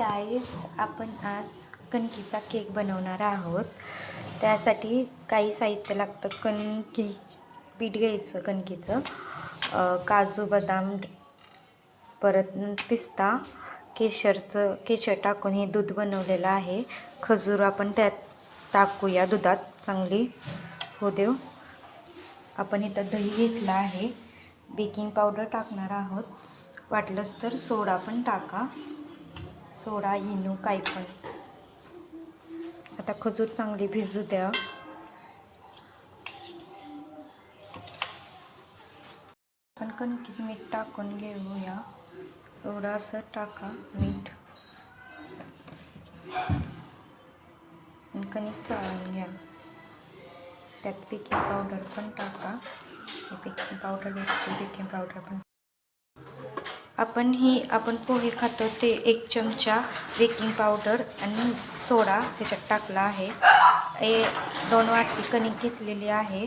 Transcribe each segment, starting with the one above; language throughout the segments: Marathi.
गाईस, आपण आज कणकीचा केक बनवणार आहोत. त्यासाठी काही साहित्य लागतं. पीठ घ्यायचं कणकीचं, काजू बदाम, परत पिस्ता, केशर टाकून हे दूध बनवलेलं आहे. खजूर आपण त्यात टाकूया, दुधात चांगली होऊ देऊ. आपण इथं दही घेतला आहे. बेकिंग पावडर टाकणार आहोत. वाटलंच तर सोडा पण टाका, सोडा, इनो काही पण. आता खजूर चांगली भिजू द्या. आपण कणकीत मीठ टाकून घेऊया. एवढं असं टाका मीठ. कणिक चाळून घ्या. त्यात बेकिंग पावडर पण टाका. बेकिंग पावडर घेतली, बेकिंग पावडर पण. आपण पोहे खातो ते 1 चमचा बेकिंग पावडर आणि सोडा त्याच्यात टाकला आहे. 2 वाटी कणिक घेतलेली आहे.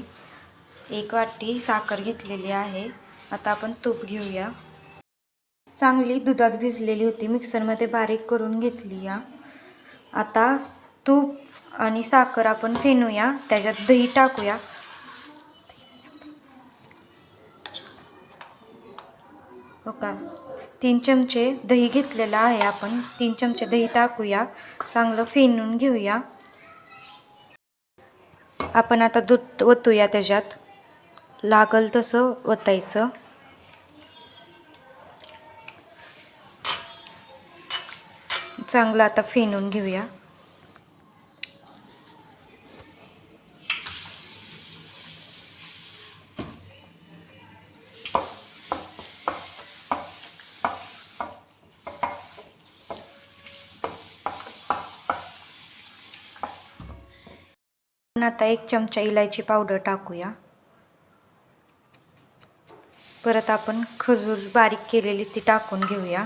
1 वाटी साखर घेतलेली आहे. आता आपण तूप घेऊया. चांगली दुधात भिजलेली होती, मिक्सरमध्ये बारीक करून घेतली या. आता तूप आणि साखर आपण फेनूया. त्याच्यात दही टाकूया. हो का, 3 चमचे दही घेतलेला आहे. आपण 3 चमचे दही टाकूया. चांगलं फेनून घेऊया. आपण आता दूध ओतूया. त्याच्यात लागल तसं ओतायचं. चांगलं आता फेनून घेऊया. आता 1 चमचा इलायची पावडर टाकूया. परत आपण खजूर बारीक केलेली ती टाकून घेऊया.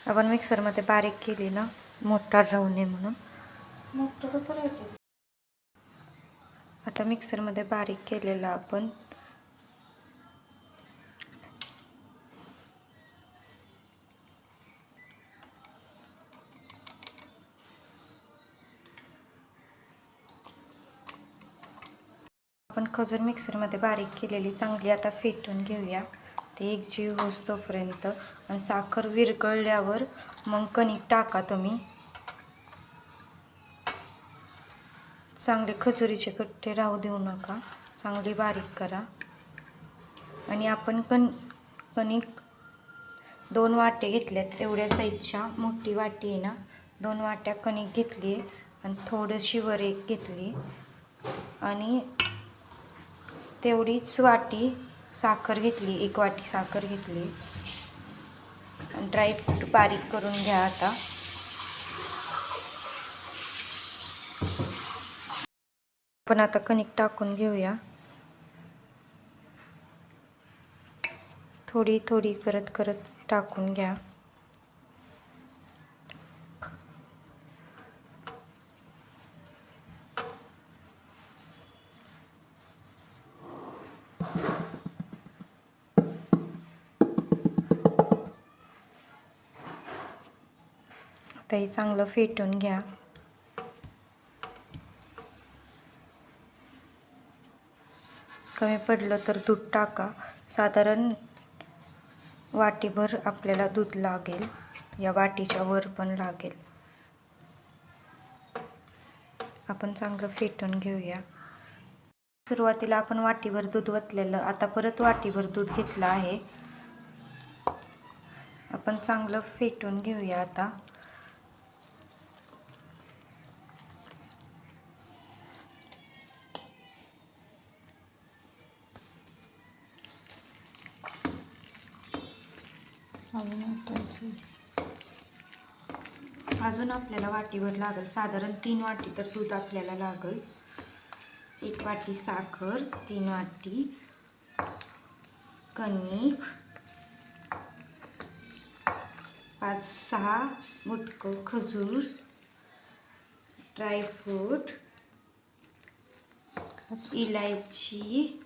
आपण मिक्सरमध्ये बारीक केली ना, मोठा राहू नये म्हणून. आता मिक्सरमध्ये बारीक केलेला आपण खजूर मिक्सरमध्ये बारीक केलेली चांगली आता फेटून घेऊया. ते एकजीव होस तोपर्यंत. आणि साखर विरघळल्यावर मग कणिक टाका तुम्ही. चांगले खजुरीचे कट्टे राहू देऊ नका, चांगली बारीक करा. आणि आपण कणिक 2 वाटे घेतल्यात. एवढ्या साईजच्या मोठी वाटी आहे ना, 2 वाट्या कणिक घेतली आणि थोडीशी वर एक घेतली आणि तेवढीच वाटी साखर घेतली. 1 वाटी साखर घेतली आणि ड्रायफ्रूट बारीक करून घ्या. आता आपण कणिक टाकून घेऊया. थोडी थोडी करत टाकून घ्या. आता हे चांगलं फेटून घ्या. कमी पडलं तर दूध टाका. साधारण वाटीभर आपल्याला दूध लागेल. या वाटीच्या वर पण लागेल. आपण चांगलं फेटून घेऊया. सुरुवातीला आपण वाटीभर दूध ओतलेलं, आता परत वाटीभर दूध घेतलं आहे. आपण चांगलं फेटून घेऊया. आता अजून आपल्याला वाटीभर लागेल. साधारण 3 वाटी तर दूध आपल्याला लागेल. 1 वाटी साखर, 3 वाटी कणिक, 5-6 मुटकं खजूर, ड्रायफ्रूट, इलायची,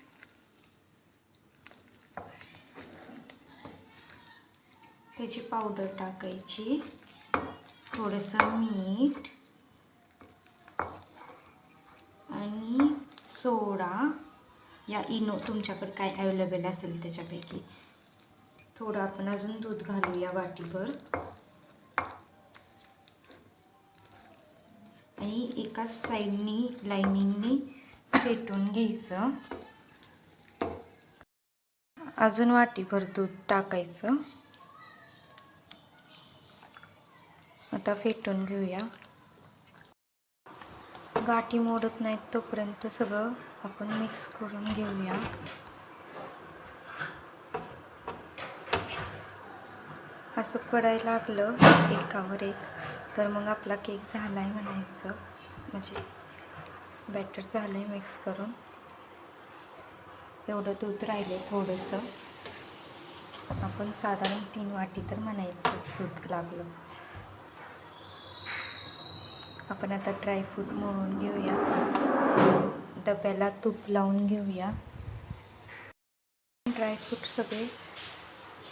त्याची पावडर टाकायची, थोडंसं मीठ आणि सोडा या इनो, तुमच्याकडे काय अवेलेबल असेल त्याच्यापैकी. थोडं आपण अजून दूध घालूया वाटीभर आणि एका साईडनी लाईनिंगनी फेटून घ्यायचं. अजून वाटीभर दूध टाकायचं. आता फेटून घेऊया. गाठी मोडत नाहीत तोपर्यंत सगळं आपण मिक्स करून घेऊया. असं पडायला लागलं एकावर एक तर मग आपला केक झाला आहे म्हणायचं, म्हणजे बॅटर झालं आहे मिक्स करून. एवढं दूध राहिले थोडंसं, आपण साधारण 3 वाटी तर म्हणायचंच दूध लागलं. आपण आता ड्रायफ्रूट मळून घेऊया. डब्याला तूप लावून घेऊया. ड्रायफ्रूट सगळे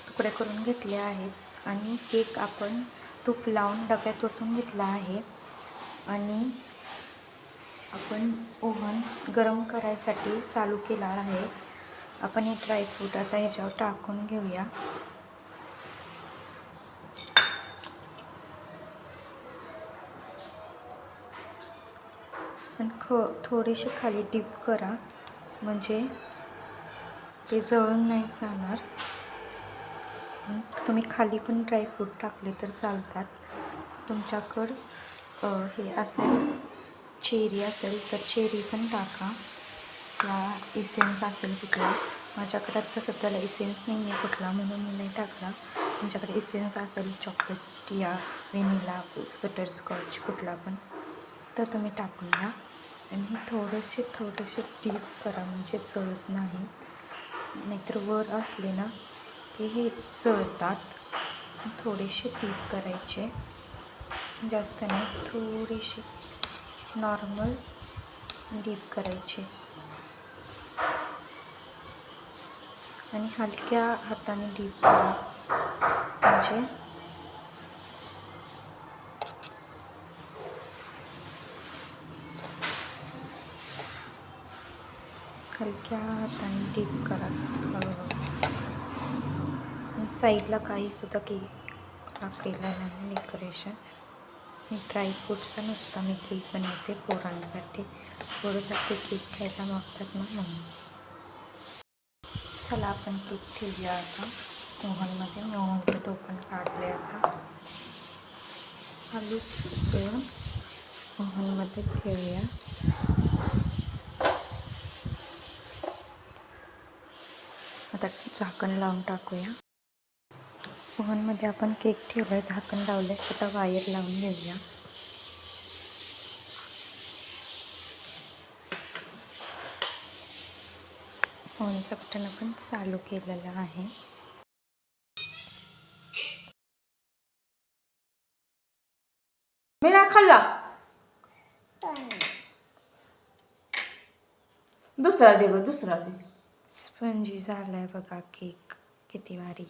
तुकडे करून घेतले आहेत आणि केक आपण तूप लावून डब्यात ओतून घेतला आहे. आणि आपण ओव्हन गरम करायसाठी चालू केला आहे. आपण हे ड्रायफ्रूट आता ह्याच्यावर टाकून घेऊया. आणि थोडेसे खाली डिप करा, म्हणजे ते जळून नाही जाणार. तुम्ही खाली पण ड्रायफ्रूट टाकले तर चालतात. तुमच्याकडं हे असेल, चेरी असेल तर चेरी पण टाका, किंवा इसेन्स असेल कुठला. माझ्याकडे तसं त्याला इसेन्स नाही आहे कुठला, म्हणून मी नाही टाकला. तुमच्याकडे इसेन्स असेल चॉकलेट या व्हॅनिला, बटरस्कॉच कुठला पण, तर तुम्ही टाकून द्या. आणि थोडेसे डीप करा, म्हणजे जळत नाही. नाहीतर वर असले ना की हे जळतात. थोडेसे डीप करायचे, जास्त नाही, थोडीशी नॉर्मल डीप करायचे. आणि हलक्या हाताने डीप करा, म्हणजे हलक्या हाताने डीप करा. साईडला काहीसुद्धा केक टाकलेला नाही डेकोरेशन. मी ड्रायफ्रूटचा नुसता मी केक बनवते पोरांसाठी. पोरांसाठी केक खायला मागतात ना, म्हणून. चला आपण केक ठेवूया आता ओव्हनमध्ये. मी ओव्हनचं टोपण काढले आता. खाली ओव्हनमध्ये ठेवूया. आता झाकण लावून टाकूया. ओव्हनमध्ये आपण केक ठेवला आहे, झाकण लावलं आहे. आता वायर लावून घेऊया. ओव्हनचं बटन आपण चालू केलेलं आहे. मी नाही खाल्ला. दुसरा दे ग, दुसरा दे. स्पंजी झालाय बघा केक, किती भारी.